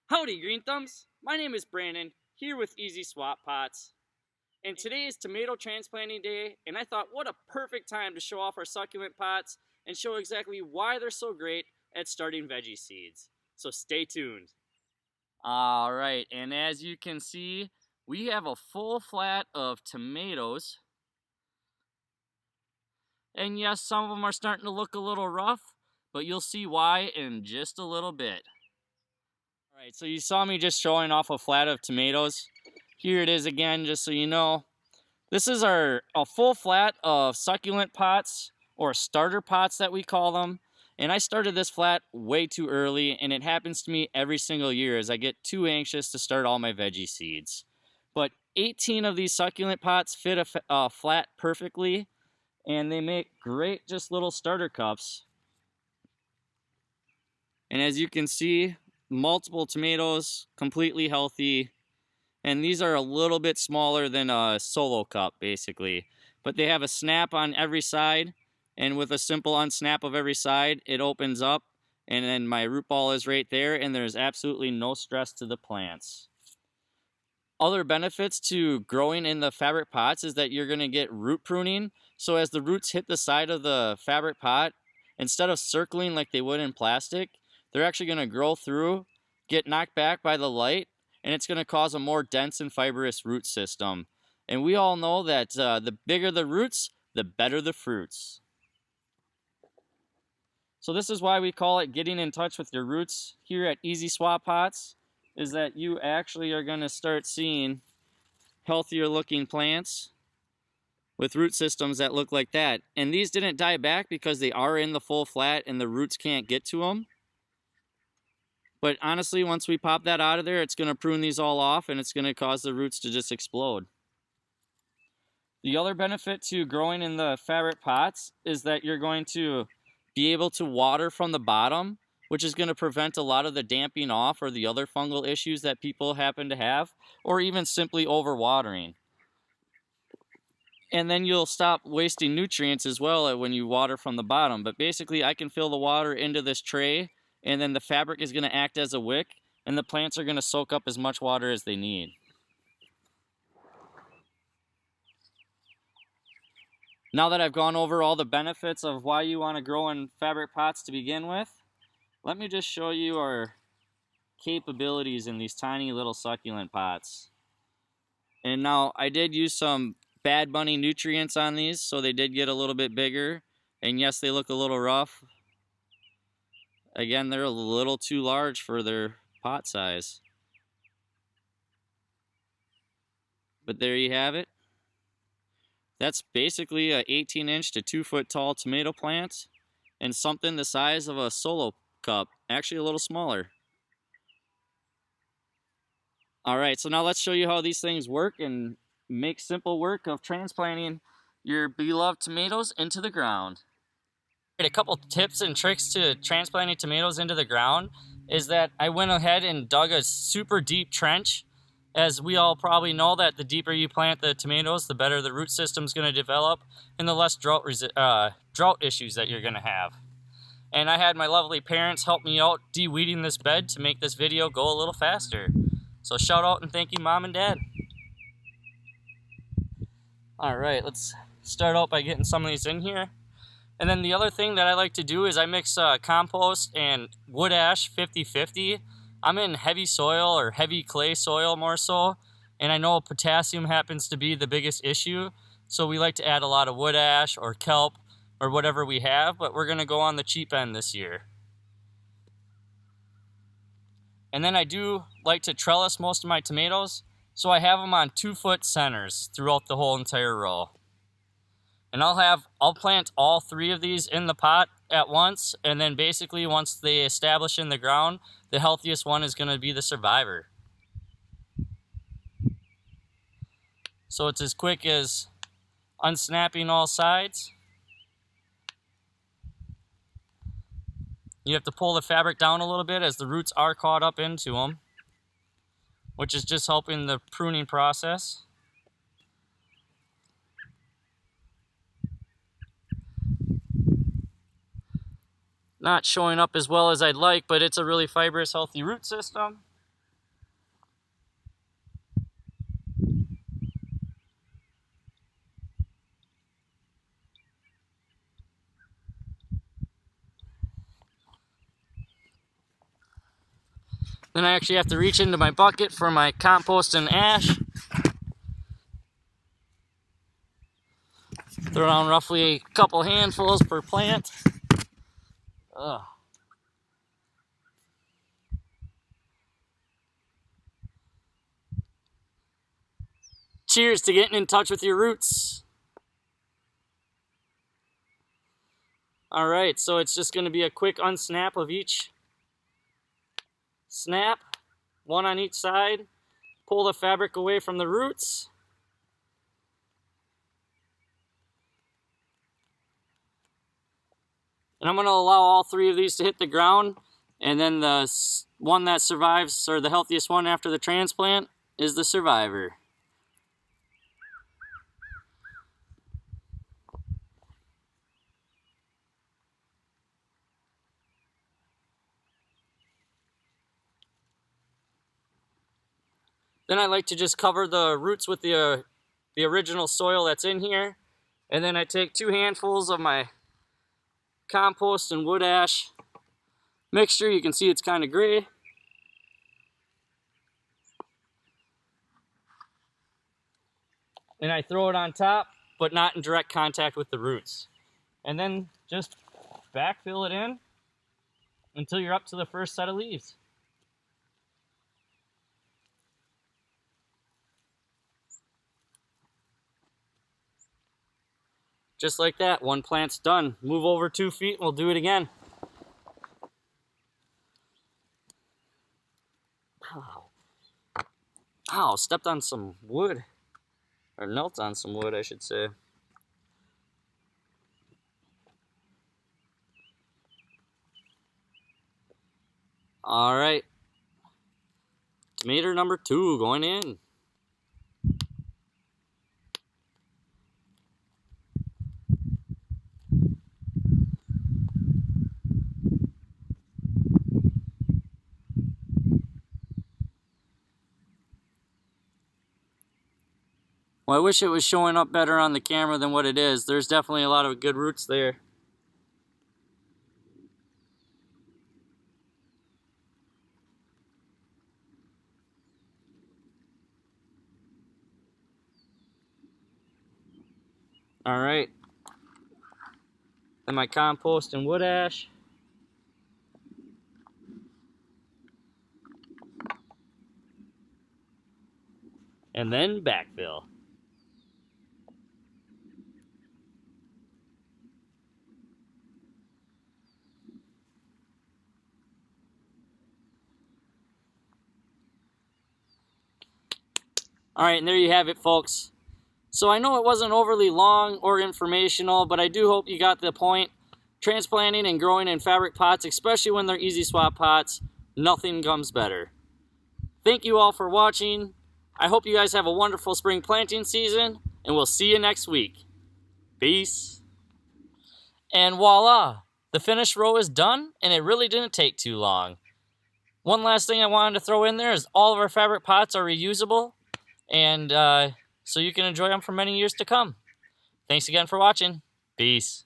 Howdy, Greenthumbs! My name is Brandon, here with Easy Swap Pots. And today is Tomato Transplanting Day, and I thought what a perfect time to show off our succulent pots and show exactly why they're so great at starting veggie seeds. So stay tuned. Alright, and as you can see, we have a full flat of tomatoes. And yes, some of them are starting to look a little rough, but you'll see why in just a little bit. Alright, so you saw me just showing off a flat of tomatoes. Here it is again, just so you know. This is a full flat of succulent pots, or starter pots that we call them. And I started this flat way too early, and it happens to me every single year as I get too anxious to start all my veggie seeds. But 18 of these succulent pots fit a flat perfectly, and they make great just little starter cups. And as you can see, multiple tomatoes, completely healthy. And these are a little bit smaller than a solo cup, basically. But they have a snap on every side, and with a simple unsnap of every side, it opens up, and then my root ball is right there, and there's absolutely no stress to the plants. Other benefits to growing in the fabric pots is that you're going to get root pruning. So as the roots hit the side of the fabric pot, instead of circling like they would in plastic, they're actually going to grow through, get knocked back by the light, and it's going to cause a more dense and fibrous root system. And we all know that the bigger the roots, the better the fruits. So this is why we call it getting in touch with your roots here at Easy Swap Pots, is that you actually are going to start seeing healthier looking plants with root systems that look like that. And these didn't die back because they are in the full flat and the roots can't get to them. But honestly, once we pop that out of there, it's going to prune these all off, and it's going to cause the roots to just explode. The other benefit to growing in the fabric pots is that you're going to be able to water from the bottom, which is going to prevent a lot of the damping off or the other fungal issues that people happen to have, or even simply overwatering. And then you'll stop wasting nutrients as well when you water from the bottom. But basically, I can fill the water into this tray, and then the fabric is going to act as a wick, and the plants are going to soak up as much water as they need. Now that I've gone over all the benefits of why you want to grow in fabric pots to begin with, let me just show you our capabilities in these tiny little succulent pots. And now I did use some Bad Bunny nutrients on these, so they did get a little bit bigger. And yes, they look a little rough. Again, they're a little too large for their pot size. But there you have it. That's basically a 18-inch to 2-foot tall tomato plant, and something the size of a solo cup, actually a little smaller. Alright, so now let's show you how these things work and make simple work of transplanting your beloved tomatoes into the ground. A couple tips and tricks to transplanting tomatoes into the ground is that I went ahead and dug a super deep trench. As we all probably know, that the deeper you plant the tomatoes, the better the root system's going to develop and the less drought issues that you're going to have. And I had my lovely parents help me out de-weeding this bed to make this video go a little faster. So shout out and thank you, Mom and Dad. Alright, let's start out by getting some of these in here. And then the other thing that I like to do is I mix compost and wood ash 50-50. I'm in heavy soil, or heavy clay soil more so, and I know potassium happens to be the biggest issue, so we like to add a lot of wood ash or kelp or whatever we have, but we're going to go on the cheap end this year. And then I do like to trellis most of my tomatoes, so I have them on 2-foot centers throughout the whole entire row. And I'll plant all 3 of these in the pot at once, and then basically once they establish in the ground, the healthiest one is going to be the survivor. So it's as quick as unsnapping all sides. You have to pull the fabric down a little bit as the roots are caught up into them, which is just helping the pruning process. Not showing up as well as I'd like, but it's a really fibrous, healthy root system. Then I actually have to reach into my bucket for my compost and ash. Throw down roughly a couple handfuls per plant. Ugh. Cheers to getting in touch with your roots. All right, so it's just going to be a quick unsnap of each snap, one on each side. Pull the fabric away from the roots. And I'm going to allow all three of these to hit the ground, and then the one that survives, or the healthiest one after the transplant, is the survivor. Then I like to just cover the roots with the original soil that's in here, and then I take 2 handfuls of my compost and wood ash mixture. You can see it's kind of gray. And I throw it on top, but not in direct contact with the roots. And then just backfill it in until you're up to the first set of leaves. Just like that, one plant's done. Move over 2 feet and we'll do it again. Ow, stepped on some wood. Or knelt on some wood, I should say. All right. Tomato number 2 going in. Well, I wish it was showing up better on the camera than what it is. There's definitely a lot of good roots there. All right. Then my compost and wood ash. And then backfill. All right, and there you have it, folks. So I know it wasn't overly long or informational, but I do hope you got the point. Transplanting and growing in fabric pots, especially when they're easy swap pots, nothing comes better. Thank you all for watching. I hope you guys have a wonderful spring planting season, and we'll see you next week. Peace. And voila, the finished row is done, and it really didn't take too long. One last thing I wanted to throw in there is all of our fabric pots are reusable, and so you can enjoy them for many years to come. Thanks again for watching. Peace.